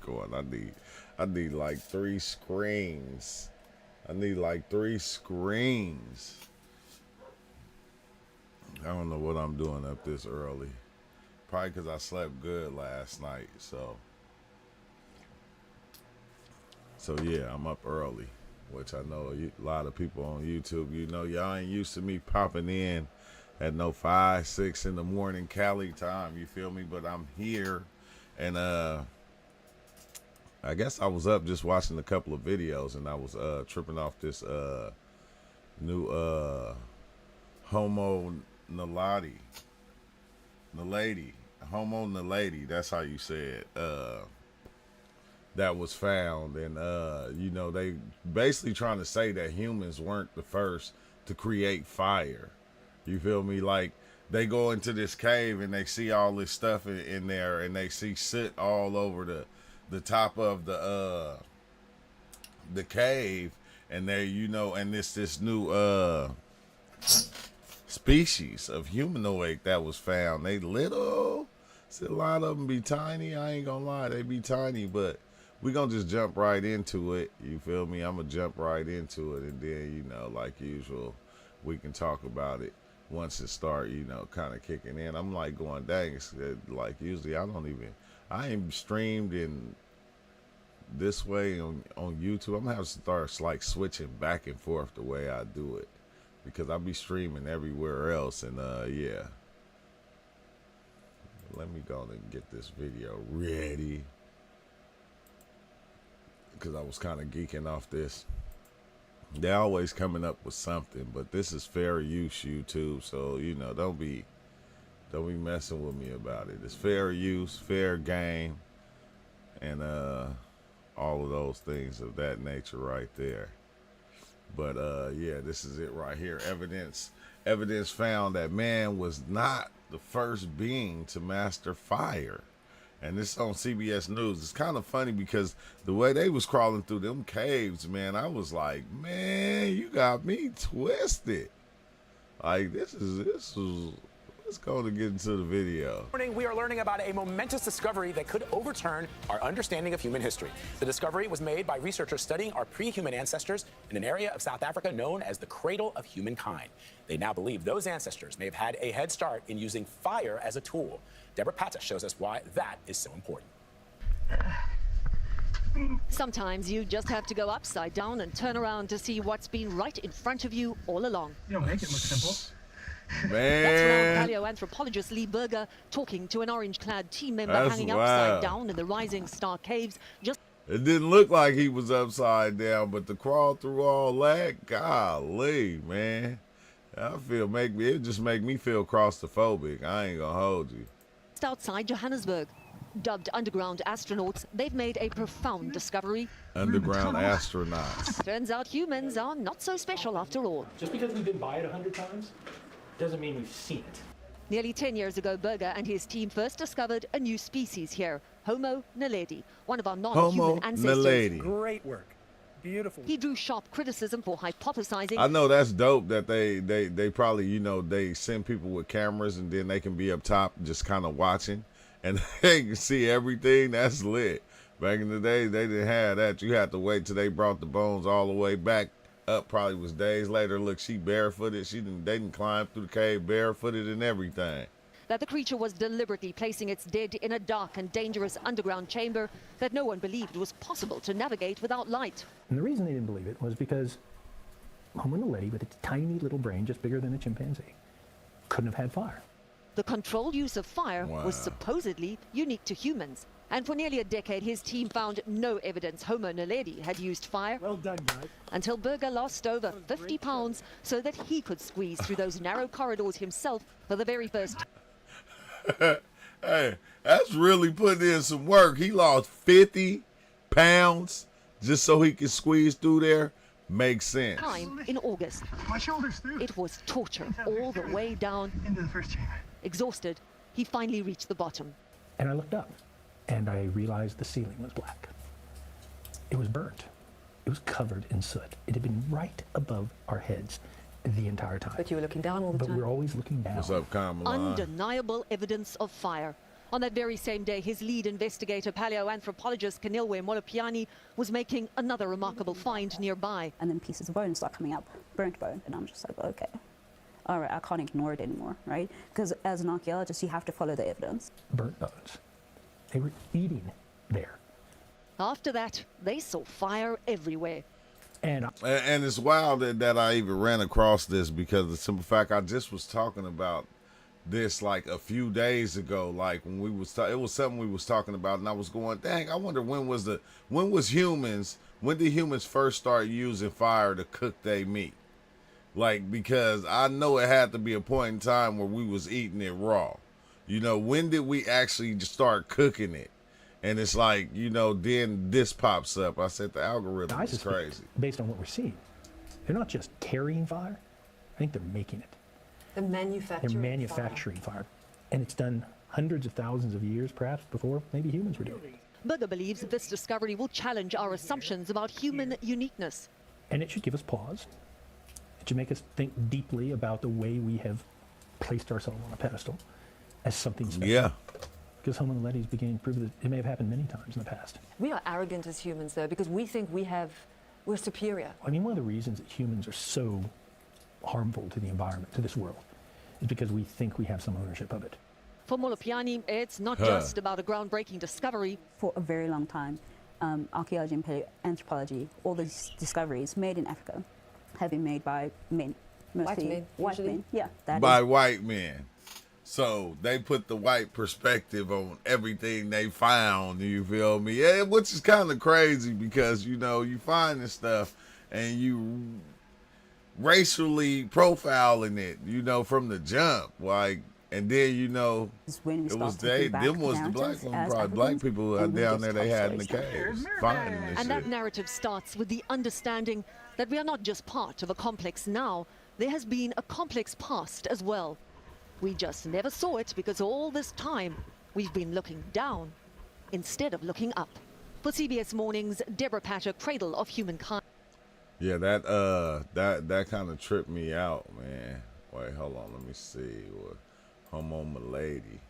going. I need like 3 screens. I need like 3 screens. I don't know what I'm doing up this early. Probably because I slept good last night. So yeah, I'm up early, which I know a lot of people on YouTube, you know, y'all ain't used to me popping in at no 5, 6 in the morning Cali time. You feel me? But I'm here, and I guess I was up just watching a couple of videos, and I was tripping off this new Homo naledi, Homo naledi. That's how you say it. That was found, and you know, they basically trying to say that humans weren't the first to create fire. You feel me? Like, they go into this cave and they see all this stuff in there, and they see soot all over the top of the cave, and they, you know, and this new species of humanoid that was found. They little, see, a lot of them be tiny. I ain't gonna lie, they be tiny, but we gonna just jump right into it. You feel me? I'm gonna jump right into it, and then, you know, like usual, we can talk about it once it start, you know, kind of kicking in. I'm like going, dang, it's like usually I ain't streamed in this way on YouTube. I'm gonna have to start like switching back and forth the way I do it, because I'll be streaming everywhere else. And yeah, let me go and get this video ready, because I was kind of geeking off this. They're always coming up with something, but this is fair use YouTube, so, you know, don't be messing with me about it. It's fair use, fair game, and all of those things of that nature right there. But yeah, this is it right here. Evidence found that man was not the first being to master fire. And this is on CBS News. It's kind of funny because the way they was crawling through them caves, man, I was like, man, you got me twisted. Like, this is let's go to get into the video. Morning, we are learning about a momentous discovery that could overturn our understanding of human history. The discovery was made by researchers studying our pre-human ancestors in an area of South Africa known as the Cradle of Humankind. They now believe those ancestors may have had a head start in using fire as a tool. Deborah Patta shows us why that is so important. Sometimes you just have to go upside down and turn around to see what's been right in front of you all along. You don't make it look simple. That's Man, renowned paleoanthropologist Lee Berger talking to an orange-clad team member That's hanging wild. upside down in the Rising Star Caves. Just it didn't look like he was upside down, but to crawl through all that, golly, man. It just make me feel claustrophobic. I ain't gonna hold you. outside Johannesburg. Dubbed underground astronauts, they've made a profound discovery. Underground astronauts. Turns out humans are not so special after all. Just because we've been by it 100 times doesn't mean we've seen it. Nearly 10 years ago, Berger and his team first discovered a new species here, Homo naledi, one of our non-human Homo ancestors. naledi. Great work. Beautiful. He drew sharp criticism for hypothesizing. I know that's dope that they probably, you know, they send people with cameras and then they can be up top just kind of watching and they can see everything. That's lit. Back in the day, they didn't have that. You had to wait till they brought the bones all the way back up. Probably was days later. Look, she barefooted. They didn't climb through the cave barefooted and everything. That the creature was deliberately placing its dead in a dark and dangerous underground chamber that no one believed was possible to navigate without light. And the reason they didn't believe it was because Homo naledi, with its tiny little brain, just bigger than a chimpanzee, couldn't have had fire. The controlled use of fire Wow. was supposedly unique to humans. And for nearly a decade, his team found no evidence Homo naledi had used fire. Well done, guys. Until Berger lost over 50 pounds so that he could squeeze through those narrow corridors himself for the very first time. Hey, that's really putting in some work. He lost 50 pounds just so he could squeeze through there. Makes sense. In August. My shoulders through. It was torture all the way down. Into the first chamber. Exhausted, he finally reached the bottom. And I looked up, and I realized the ceiling was black. It was burnt. It was covered in soot. It had been right above our heads the entire time. But you were looking down all the But time. we're always looking down. What's up, Kamala? Undeniable evidence of fire. On that very same day, his lead investigator, paleoanthropologist Kanilwe Molopiani, was making another remarkable find nearby. And then pieces of bone start coming up, burnt bone, and I'm just like, okay, all right, I can't ignore it anymore, right? Because as an archaeologist, you have to follow the evidence. Burnt bones. They were eating there. After that, they saw fire everywhere. And And it's wild that I even ran across this, because the simple fact, I just was talking about this like a few days ago, like when we was it was something we was talking about, and I was going, dang, I wonder when did humans first start using fire to cook their meat? Like, because I know it had to be a point in time where we was eating it raw. You know, when did we actually just start cooking it? And it's like, you know, then this pops up. I said the algorithm I is suspect, crazy. based on what we're seeing, they're not just carrying fire. I think they're making it. The manufacturing. They're manufacturing fire. And it's done hundreds of thousands of years, perhaps, before maybe humans were doing it. Berger believes this discovery will challenge our assumptions about human uniqueness. And it should give us pause. It should make us think deeply about the way we have placed ourselves on a pedestal as something special. Yeah. Because Homo naledi is beginning to prove that it may have happened many times in the past. We are arrogant as humans, though, because we think we're superior. I mean, one of the reasons that humans are so harmful to the environment, to this world, is because we think we have some ownership of it. For Molopiani, it's not just about a groundbreaking discovery. For a very long time, archaeology and paleoanthropology, all these discoveries made in Africa have been made by men. Mostly men, white usually. men. Yeah, that By is. white men. So they put the white perspective on everything they found, you feel me? Yeah, which is kind of crazy, because, you know, you find this stuff and you racially profiling it, you know, from the jump. Like, and then, you know, Is when we it start was talking back them was the black narratives one, as probably black Africans, people and we down just there they tell had in the stories down. caves finding this And shit. that narrative starts with the understanding that we are not just part of a complex now, there has been a complex past as well. We just never saw it because all this time we've been looking down instead of looking up. For CBS Mornings, Deborah Patter, Cradle of Humankind. Yeah, that kind of tripped me out, man. Wait, hold on, let me see. What? Homo Milady.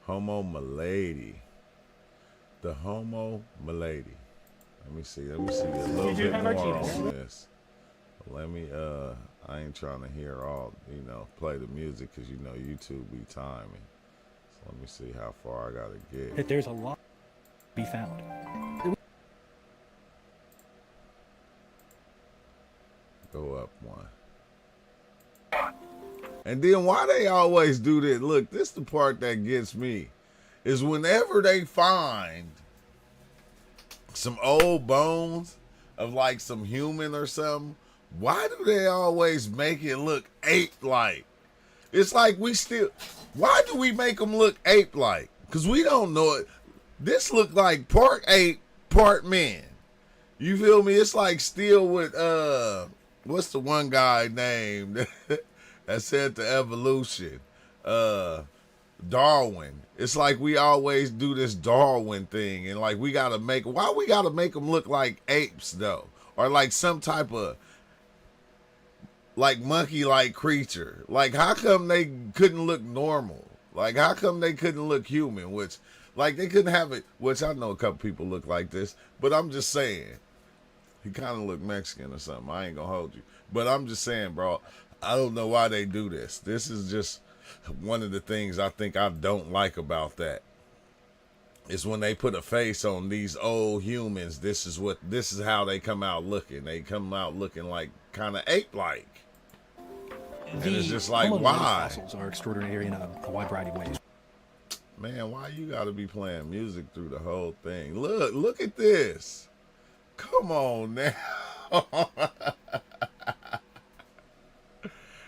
Homo Milady. The Homo Milady. Let me see a little bit more on this. Let me, I ain't trying to hear all, you know, play the music, because, you know, YouTube be timing. So let me see how far I got to get. That there's a lot to be found. Go up one. And then why they always do that? Look, this the part that gets me. Is whenever they find some old bones of like some human or something, why do they always make it look ape-like? It's like why do we make them look ape-like? Because we don't know it. This look like part ape, part man. You feel me? It's like still with, what's the one guy named that said the evolution? Darwin. It's like we always do this Darwin thing, and like why we gotta make them look like apes though? Or like some type of like monkey-like creature. Like, how come they couldn't look normal? Like, how come they couldn't look human? Which, like, they couldn't have it, which I know a couple people look like this, but I'm just saying, he kind of look Mexican or something. I ain't gonna hold you. But I'm just saying, bro, I don't know why they do this. This is just one of the things I think I don't like about that. Is when they put a face on these old humans, this is how they come out looking. They come out looking like kind of ape-like. And it's just like, Homo naledi why? fossils are extraordinary in a wide variety of ways. Man, why you gotta be playing music through the whole thing? Look at this. Come on now.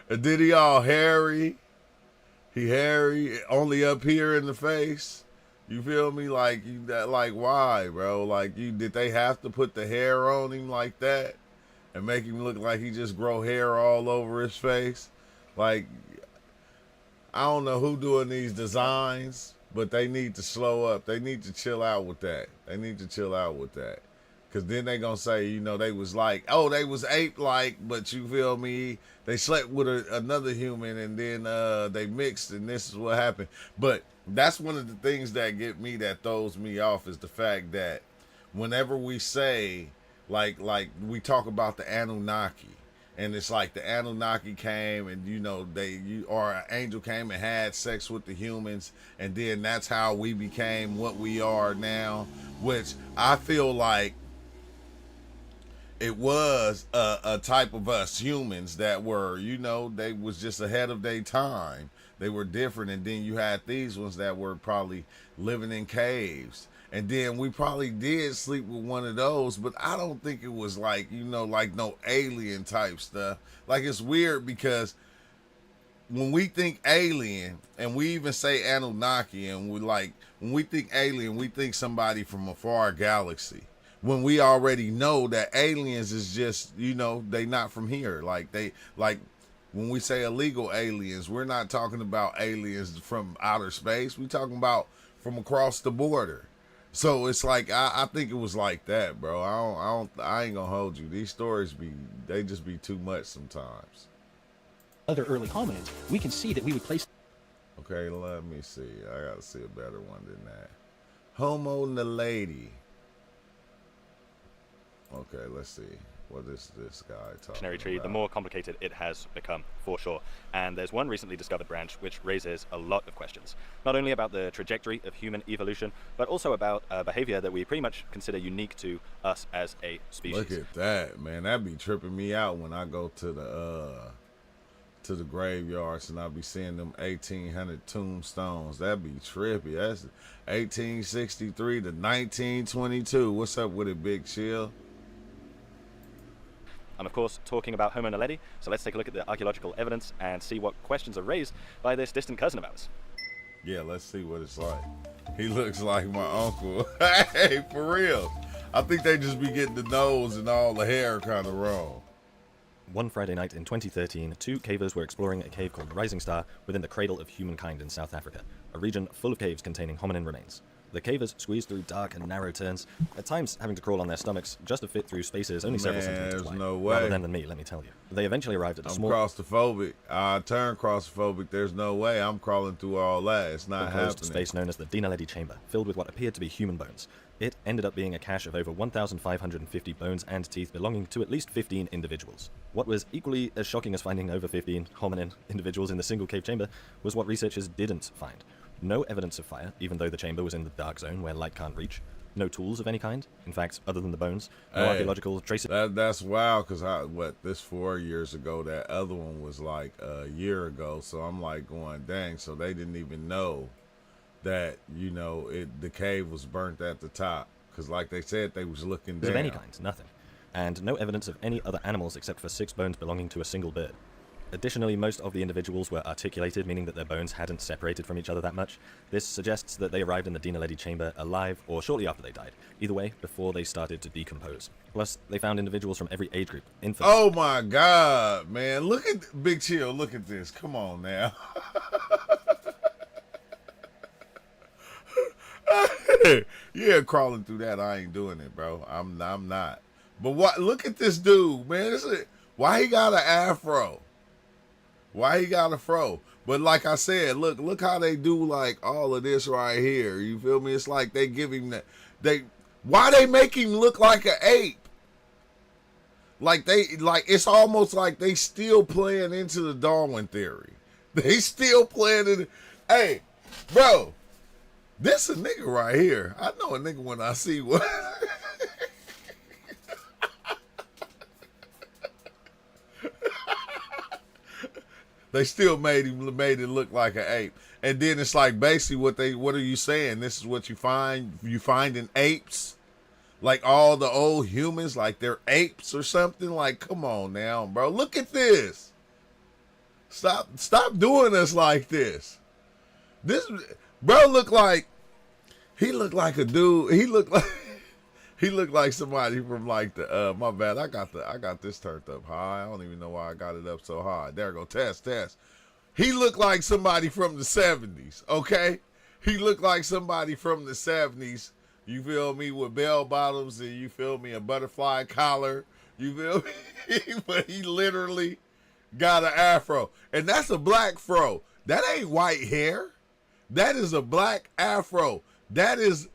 Did he all hairy? He hairy, only up here in the face. You feel me? Like why, bro? Like did they have to put the hair on him like that and make him look like he just grow hair all over his face? Like, I don't know who doing these designs, but they need to slow up. They need to chill out with that. Because then they going to say, you know, they was like, oh, they was ape-like, but you feel me? They slept with another human, and then they mixed, and this is what happened. But That's one of the things that get me, that throws me off, is the fact that whenever we say, like we talk about the Anunnaki, and it's like the Anunnaki came and, you know, or an angel came and had sex with the humans, and then that's how we became what we are now, which I feel like it was a type of us humans that were, you know, they was just ahead of their time. They were different. And then you had these ones that were probably living in caves. And then we probably did sleep with one of those, but I don't think it was like, you know, like no alien type stuff. Like, it's weird because when we think alien, and we even say Anunnaki, and when we think alien, we think somebody from a far galaxy. When we already know that aliens is just, you know, they not from here. Like when we say illegal aliens, we're not talking about aliens from outer space. We're talking about from across the border. So it's like, I think it was like that, bro. I ain't gonna hold you. These stories they just be too much sometimes. Other early hominids, we can see that we would place. Okay, let me see. I gotta see a better one than that. Homo naledi. Okay, let's see. What is this guy talking about? Tree, the more complicated it has become, for sure. And there's one recently discovered branch which raises a lot of questions, not only about the trajectory of human evolution, but also about behavior that we pretty much consider unique to us as a species. Look at that, man. That be tripping me out when I go to the graveyards and I be seeing them 1800 tombstones. That be trippy. That's 1863 to 1922. What's up with it, Big Chill? I'm of course talking about Homo naledi, so let's take a look at the archaeological evidence and see what questions are raised by this distant cousin of ours. Yeah, let's see what it's like. He looks like my uncle. Hey, for real. I think they just be getting the nose and all the hair kind of wrong. One Friday night in 2013, two cavers were exploring a cave called Rising Star within the Cradle of Humankind in South Africa, a region full of caves containing hominin remains. The cavers squeezed through dark and narrow turns, at times having to crawl on their stomachs just to fit through spaces only several centimeters wide. No way. Rather than me, let me tell you. They eventually arrived at a small... I'm claustrophobic. I turn claustrophobic. There's no way I'm crawling through all that. It's not happening. Space known as the Dinaledi Chamber, filled with what appeared to be human bones. It ended up being a cache of over 1,550 bones and teeth belonging to at least 15 individuals. What was equally as shocking as finding over 15 hominin individuals in the single cave chamber was what researchers didn't find. No evidence of fire, even though the chamber was in the dark zone where light can't reach. No tools of any kind. In fact, other than the bones, no archaeological traces. That's wild, because this 4 years ago, that other one was like a year ago. So I'm like going, dang, so they didn't even know that, you know, the cave was burnt at the top. Because like they said, they was looking down. Of any kind, nothing. And no evidence of any other animals except for 6 bones belonging to a single bird. Additionally, most of the individuals were articulated, meaning that their bones hadn't separated from each other that much. This suggests that they arrived in the Dinaledi chamber alive or shortly after they died. Either way, before they started to decompose. Plus, they found individuals from every age group. Infants. Oh my God, man. Look at Big Chill. Look at this. Come on now. Yeah, crawling through that, I ain't doing it, bro. I'm not. But what? Look at this dude, man. Why he got an afro? Why he got a fro? But like I said, look how they do like all of this right here. You feel me? It's like they give him that. Why they make him look like an ape? Like it's almost like they still playing into the Darwin theory. They still playing it. Hey, bro, this a nigga right here. I know a nigga when I see one. They still made it look like an ape. And then it's like basically what are you saying? This is what you find in apes? Like all the old humans, like they're apes or something? Like, come on now, bro. Look at this. Stop doing us like this. This bro looked like a dude. He looked like somebody from like the my bad. I got this turned up high. I don't even know why I got it up so high. There go. Test. He looked like somebody from the 70s, okay? He looked like somebody from the 70s. You feel me? With bell bottoms and you feel me, a butterfly collar. You feel me? But he literally got an afro. And that's a black fro. That ain't white hair. That is a black afro. That is,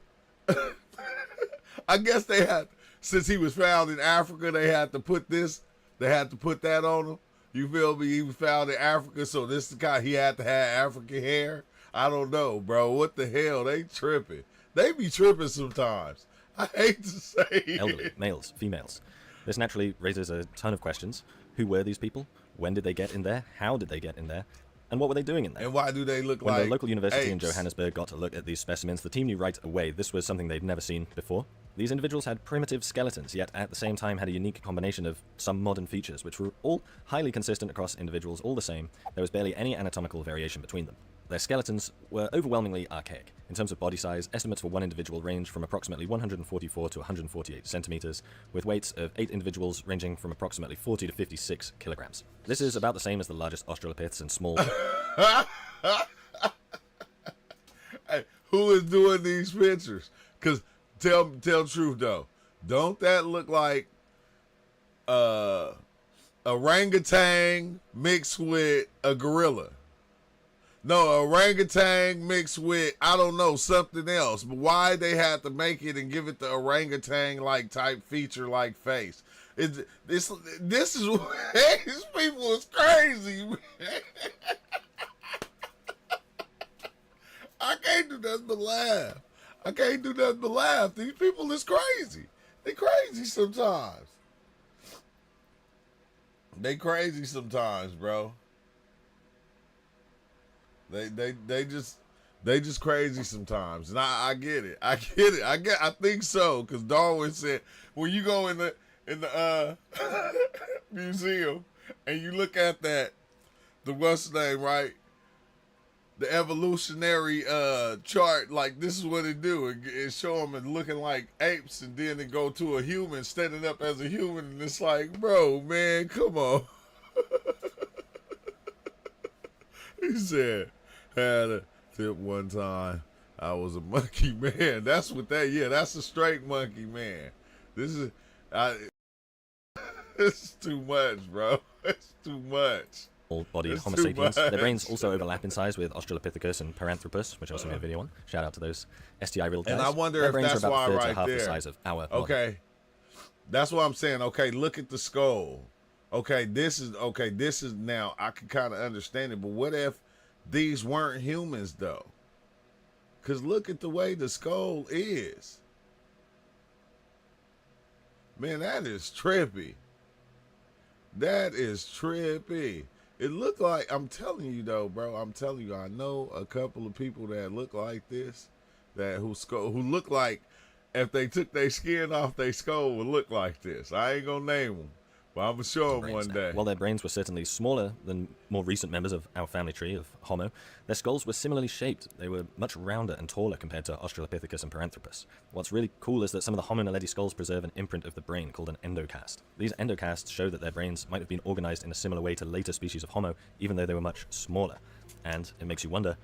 I guess they had, since he was found in Africa, they had to put that on him. You feel me? He was found in Africa, so this guy, he had to have African hair. I don't know, bro. What the hell? They tripping. They be tripping sometimes. I hate to say it. Elderly, males, females. This naturally raises a ton of questions. Who were these people? When did they get in there? How did they get in there? And what were they doing in there? And why do they look when like the local university in apes? Johannesburg got to look at these specimens, the team knew right away this was something they'd never seen before. These individuals had primitive skeletons, yet at the same time had a unique combination of some modern features, which were all highly consistent across individuals, all the same. There was barely any anatomical variation between them. Their skeletons were overwhelmingly archaic. In terms of body size, estimates for one individual range from approximately 144 to 148 centimeters, with weights of 8 individuals ranging from approximately 40 to 56 kilograms. This is about the same as the largest Australopiths and small... Hey, who is doing these pictures? Because tell truth though, don't that look like orangutan mixed with a gorilla? No, orangutan mixed with, I don't know, something else. But why they had to make it and give it the orangutan like type feature like face? This is these people is crazy. I can't do nothing but laugh. I can't do nothing but laugh. These people is crazy. They crazy sometimes. They crazy sometimes, bro. They just crazy sometimes. And I get it. I think so. Cause Darwin said when you go in the museum and you look at the what's the name, right? The evolutionary chart, like this is what it do. It show them and looking like apes, and then it go to a human standing up as a human, and it's like, bro, man, come on. He said, had a tip one time, I was a monkey man. That's what that's a straight monkey man. It's too much, bro. It's too much. Bodied Homo sapiens. Their brains also overlap in size with Australopithecus and Paranthropus, which I also made a video on. Shout out to those STI riddle guys. And I wonder Their if brains that's are why about a third right to half there. the size of our body. Okay, that's what I'm saying. Okay, look at the skull. Okay, this is now I can kind of understand it, but what if these weren't humans though? Because look at the way the skull is. Man, that is trippy. That is trippy. It looked like, I'm telling you though, bro, I'm telling you, I know a couple of people that look like this, who look like if they took their skin off their skull would look like this. I ain't gonna name them, but I'm gonna show them one day. While their brains were certainly smaller than more recent members of our family tree of Homo, their skulls were similarly shaped. They were much rounder and taller compared to Australopithecus and Paranthropus. What's really cool is that some of the Homo naledi skulls preserve an imprint of the brain called an endocast. These endocasts show that their brains might have been organized in a similar way to later species of Homo, even though they were much smaller. And it makes you wonder,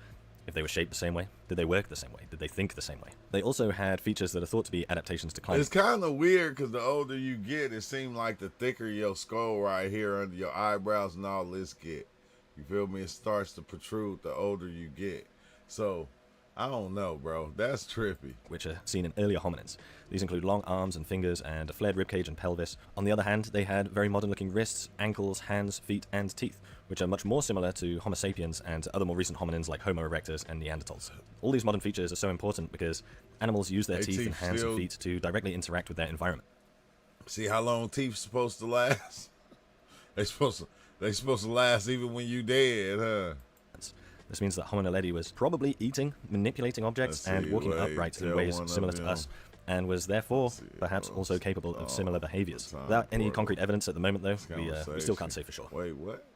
if they were shaped the same way, did they work the same way? Did they think the same way? They also had features that are thought to be adaptations to climate. It's kind of weird because the older you get, it seems like the thicker your skull right here under your eyebrows and all this get. You feel me? It starts to protrude the older you get. So, I don't know, bro. That's trippy. Which are seen in earlier hominins. These include long arms and fingers and a flared ribcage and pelvis. On the other hand, they had very modern-looking wrists, ankles, hands, feet, and teeth, which are much more similar to Homo sapiens and other more recent hominins like Homo erectus and Neanderthals. All these modern features are so important because animals use their teeth and hands and feet to directly interact with their environment. See how long teeth supposed to last? They supposed to last even when you dead, huh? This means that Homo naledi was probably eating, manipulating objects, and walking upright in ways similar to us, and was therefore perhaps also capable of similar behaviors. Without any concrete evidence at the moment, though, we still can't say for sure. Wait, what?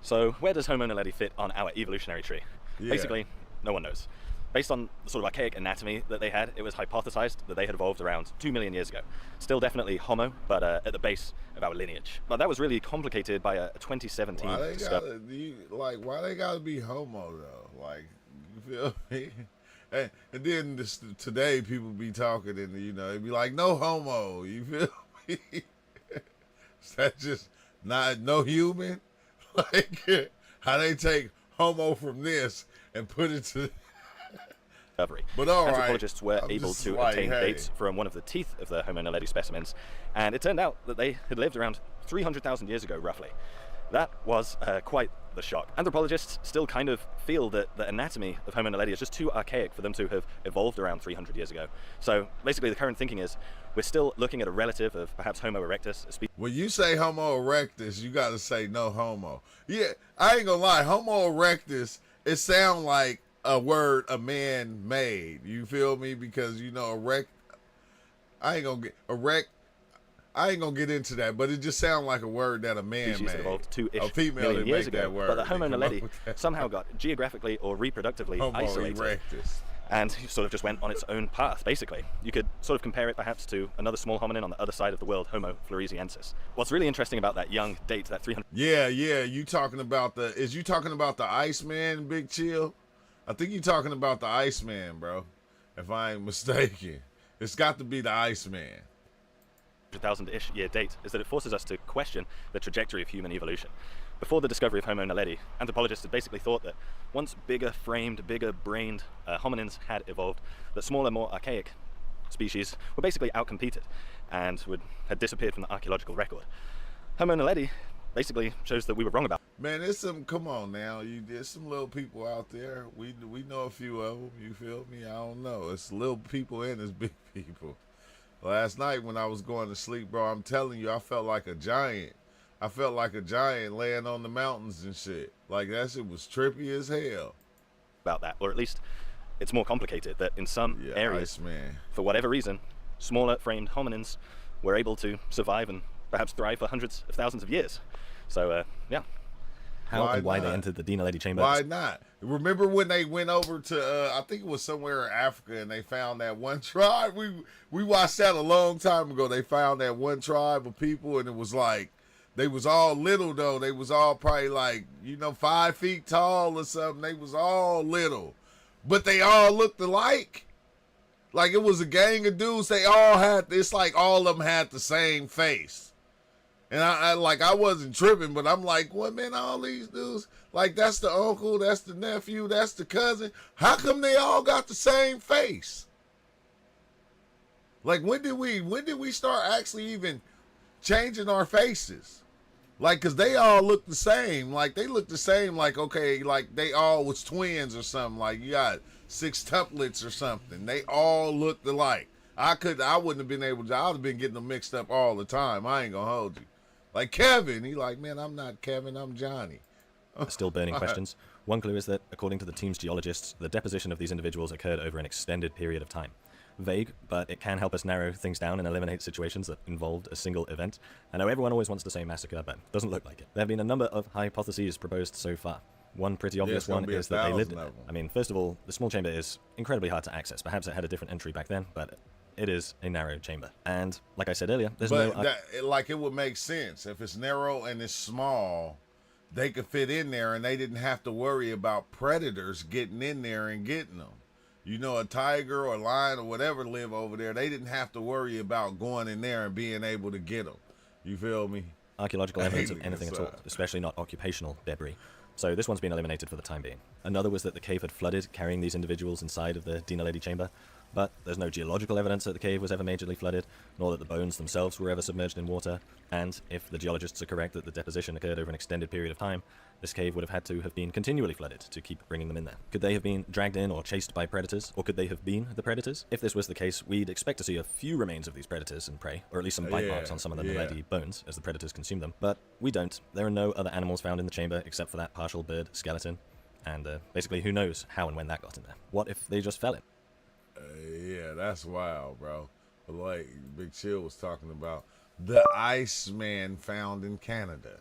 So where does Homo naledi fit on our evolutionary tree? Yeah. Basically, no one knows. Based on the sort of archaic anatomy that they had, it was hypothesized that they had evolved around 2 million years ago. Still definitely Homo, but at the base of our lineage. But that was really complicated by a 2017 discovery. Why they gotta be Homo though? Like, you feel me? And then today people be talking and it'd be like, no homo. You feel me? Is that just not no human? Like how they take homo from this and put it to. Discovery. But all right, anthropologists were I'm able just to like, obtain hey. dates from one of the teeth of the Homo naledi specimens, and it turned out that they had lived around 300,000 years ago, roughly. That was quite the shock. Anthropologists still kind of feel that the anatomy of Homo naledi is just too archaic for them to have evolved around 300 years ago. So basically the current thinking is we're still looking at a relative of perhaps Homo erectus, a species. When you say Homo erectus, you got to say no homo. Yeah, I ain't gonna lie. Homo erectus, it sound like a word a man made. You feel me? Because you know erect. I ain't gonna get into that, but it just sounds like a word that a man species that made. evolved 2-ish A female million didn't years make ago, that word. but the They Homo come up naledi with that. somehow got geographically or reproductively Homo isolated erectus. and sort of just went on its own path, basically. You could sort of compare it perhaps to another small hominin on the other side of the world, Homo floresiensis. What's really interesting about that young date, that 300 Yeah, you talking about is you talking about the Iceman, Big Chill? I think you talking about the Iceman, bro. If I ain't mistaken. It's got to be the Iceman. 100,000-ish year date is that it forces us to question the trajectory of human evolution. Before the discovery of Homo naledi, anthropologists had basically thought that once bigger framed, bigger brained hominins had evolved, that smaller, more archaic species were basically outcompeted and had disappeared from the archaeological record. Homo naledi basically shows that we were wrong about. Man, there's some. Come on now, there's some little people out there. We know a few of them. You feel me? I don't know. It's little people and it's big people. Last night when I was going to sleep, bro, I'm telling you, I felt like a giant. I felt like a giant laying on the mountains and shit. Like that shit was trippy as hell. About that, or at least it's more complicated. That in some areas, Iceman. for whatever reason, smaller framed hominins were able to survive and perhaps thrive for hundreds of thousands of years. So yeah. How and why they entered the Dinaledi chamber? Why not? Remember when they went over to I think it was somewhere in Africa and they found that one tribe? We watched that a long time ago. They found that one tribe of people and it was like they was all little though. They was all probably like, 5 feet tall or something. They was all little. But they all looked alike. Like it was a gang of dudes. They all had, it's like all of them had the same face. And I wasn't tripping, but I'm like, what, man, all these dudes, like that's the uncle, that's the nephew, that's the cousin. How come they all got the same face? Like when did we start actually even changing our faces? Like, cause they all look the same. Like they look the same, like, okay, like they all was twins or something. Like you got 6 tuplets or something. They all looked alike. I wouldn't have been able to, I would have been getting them mixed up all the time. I ain't gonna hold you. Like Kevin, he like, man, I'm not Kevin, I'm Johnny. Still burning questions. One clue is that, according to the team's geologists, the deposition of these individuals occurred over an extended period of time. Vague, but it can help us narrow things down and eliminate situations that involved a single event. I know everyone always wants to say massacre, but it doesn't look like it. There have been a number of hypotheses proposed so far. One pretty obvious one is that they lived in it. I mean, first of all, the small chamber is incredibly hard to access. Perhaps it had a different entry back then, but it is a narrow chamber. And like I said earlier, there's it would make sense. If it's narrow and it's small, they could fit in there and they didn't have to worry about predators getting in there and getting them. A tiger or lion or whatever live over there. They didn't have to worry about going in there and being able to get them. You feel me? Archaeological evidence of anything at all, especially not occupational debris. So this one's been eliminated for the time being. Another was that the cave had flooded, carrying these individuals inside of the Dinaledi chamber. But there's no geological evidence that the cave was ever majorly flooded, nor that the bones themselves were ever submerged in water, and if the geologists are correct that the deposition occurred over an extended period of time, this cave would have had to have been continually flooded to keep bringing them in there. Could they have been dragged in or chased by predators, or could they have been the predators? If this was the case, we'd expect to see a few remains of these predators and prey, or at least some bite marks on some of the Naledi bones as the predators consume them, but we don't. There are no other animals found in the chamber except for that partial bird skeleton, and basically who knows how and when that got in there. What if they just fell in? Yeah, that's wild, bro. But like Big Chill was talking about, the Iceman found in Canada.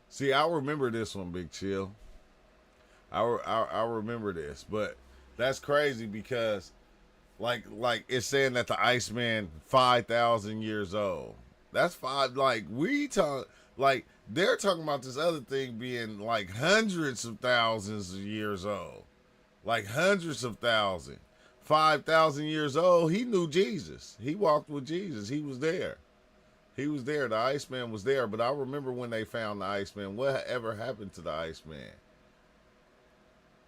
See, I remember this one, Big Chill. I remember this, but that's crazy because, like it's saying that the Iceman 5,000 years old. That's they're talking about this other thing being like hundreds of thousands of years old. Like hundreds of thousands. 5,000 years old. He knew Jesus. He walked with Jesus. He was there. He was there. The Iceman was there. But I remember when they found the Iceman. Whatever happened to the Iceman?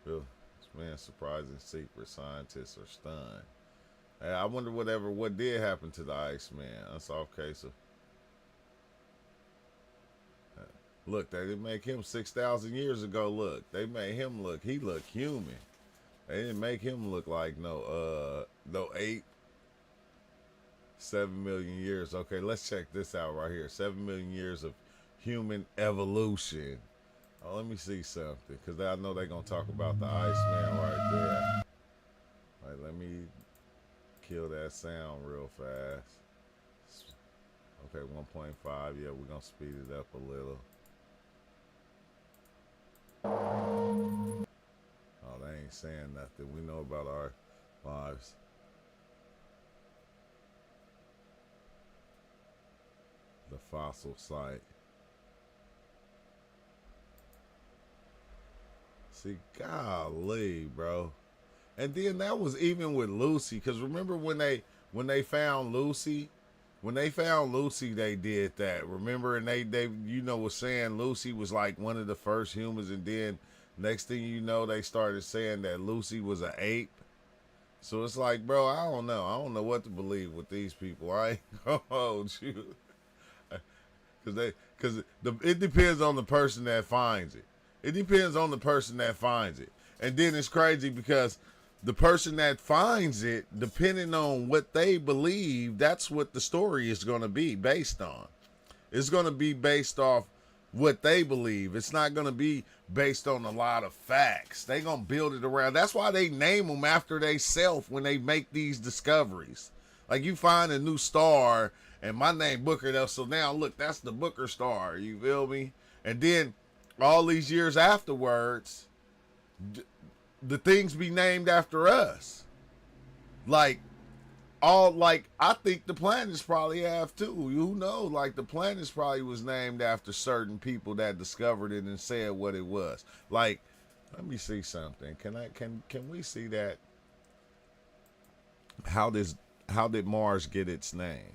This man's surprising secret. Scientists are stunned. Hey, I wonder what did happen to the Iceman. Unsolved case of. Look, they didn't make him 6,000 years ago. Look, they made him look. He looked human. They didn't make him look like no ape. 7 million years. Okay, let's check this out right here. 7 million years of human evolution. Oh, let me see something, because I know they're going to talk about the Iceman right there. All right, let me kill that sound real fast. Okay, 1.5. Yeah, we're going to speed it up a little. Oh, they ain't saying nothing. We know about our lives. The fossil site. See, golly, bro. And then that was even with Lucy, because remember when they found Lucy, they did that. Remember, and they was saying Lucy was like one of the first humans, and then next thing you know, they started saying that Lucy was an ape. So it's like, bro, I don't know what to believe with these people. I ain't gonna hold you. Because it depends on the person that finds it. It depends on the person that finds it. And then it's crazy because the person that finds it, depending on what they believe, that's what the story is going to be based on. It's going to be based off what they believe. It's not going to be based on a lot of facts. They're going to build it around. That's why they name them after they self when they make these discoveries. Like you find a new star, and my name Booker, though, so now look, that's the Booker star. You feel me? And then all these years afterwards, the things be named after us. I think the planets probably have too. You know, like the planets probably was named after certain people that discovered it and said what it was. Like, let me see something. Can we see that? How did Mars get its name?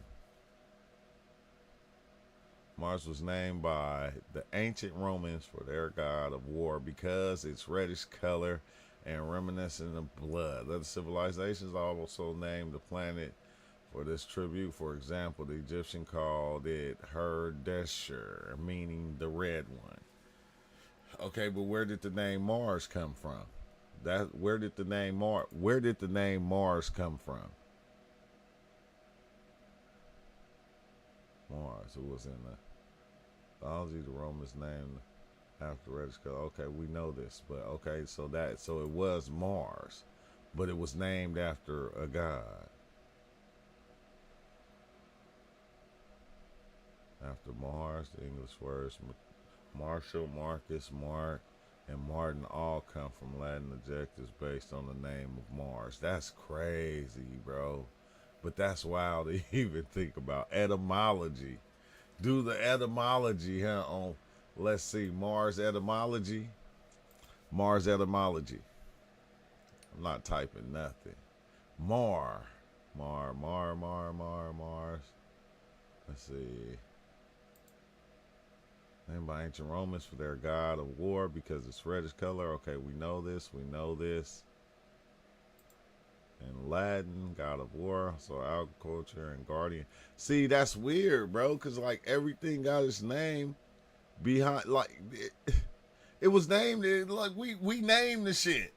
Mars was named by the ancient Romans for their god of war because its reddish color and reminiscent of blood. Other civilizations also named the planet for this tribute. For example, the Egyptian called it Her-Desher, meaning the red one. Okay, but where did the name Mars come from? Where did the name Mars come from? Mars, who was in the mythology, the Romans named after reddish color. Okay, we know this, but okay, so it was Mars, but it was named after a god. After Mars, the English words Marshall, Marcus, Mark, and Martin all come from Latin adjectives based on the name of Mars. That's crazy, bro. But that's wild to even think about. Etymology. Do the etymology, huh? On, let's see, Mars etymology. Mars etymology. I'm not typing nothing. Mars. Let's see. Named by ancient Romans for their god of war because it's reddish color. Okay, we know this. In Latin, god of war, so agriculture and guardian. See, that's weird, bro, because like everything got its name behind, like it was named, like we named the shit.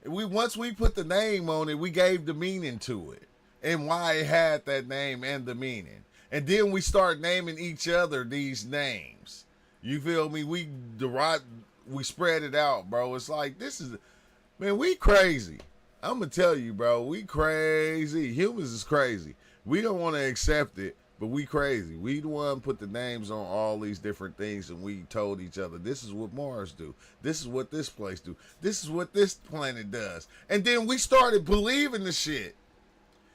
Once we put the name on it, we gave the meaning to it and why it had that name and the meaning. And then we start naming each other these names. You feel me? We spread it out, bro. It's like, man, we crazy. I'm going to tell you, bro, we crazy. Humans is crazy. We don't want to accept it, but we crazy. We the one put the names on all these different things, and we told each other, this is what Mars do. This is what this place do. This is what this planet does. And then we started believing the shit.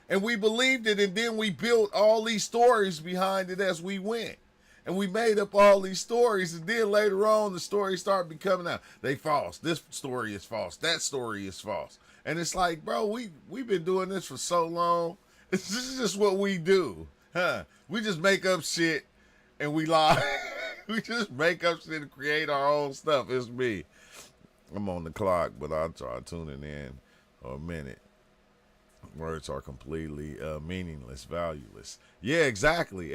And we believed it, and then we built all these stories behind it as we went. And we made up all these stories, and then later on, the stories started becoming out. They false. This story is false. That story is false. And it's like, bro, we've been doing this for so long. This is just what we do. We just make up shit and we lie. We just make up shit and create our own stuff. It's me. I'm on the clock, but I'll try tuning in for a minute. Words are completely meaningless, valueless. Yeah, exactly.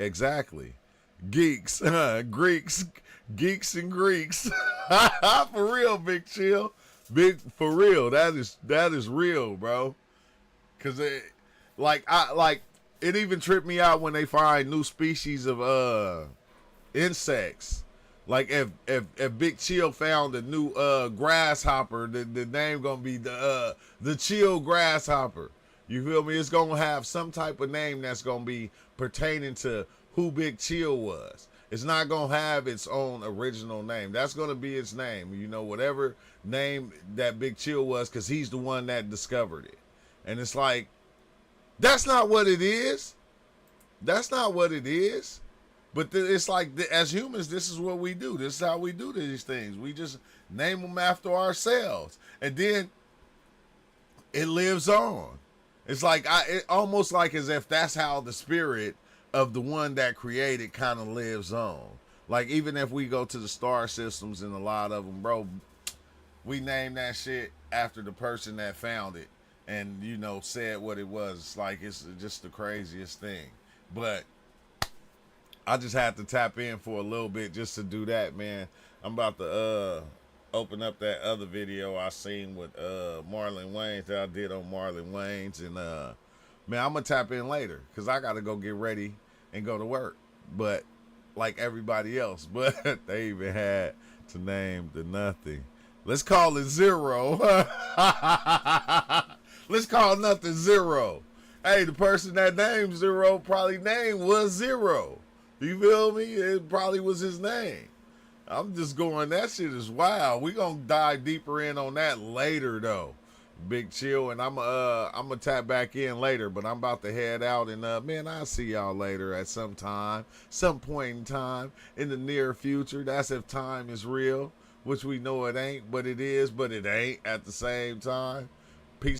Geeks, Greeks, geeks and Greeks. For real, Big Chill. For real. That is real, bro. Cause it even tripped me out when they find new species of insects. Like if Big Chill found a new grasshopper, the name gonna be the Chill grasshopper. You feel me? It's gonna have some type of name that's gonna be pertaining to who Big Chill was. It's not gonna have its own original name. That's gonna be its name. You know, whatever name that Big Chill was, because he's the one that discovered it. And it's like, that's not what it is. That's not what it is. But it's like, as humans, this is what we do. This is how we do these things. We just name them after ourselves. And then it lives on. It's like, it almost like as if that's how the spirit of the one that created kind of lives on. Like, even if we go to the star systems and a lot of them, bro, we name that shit after the person that found it and, you know, said what it was. It's like, it's just the craziest thing. But I just had to tap in for a little bit just to do that, man. I'm about to open up that other video I seen with Marlon Wayans that I did on Marlon Wayans, and man, I'm gonna tap in later because I gotta go get ready and go to work, but like everybody else. But they even had to name the nothing. Let's call it zero. Let's call nothing zero. Hey, the person that named zero probably name was zero. You feel me? It probably was his name. I'm just going, that shit is wild. We gonna dive deeper in on that later though. Big Chill, and I'm gonna tap back in later, but I'm about to head out, and man, I'll see y'all later at some point in time in the near future. That's if time is real, which we know it ain't, but it is, but it ain't at the same time.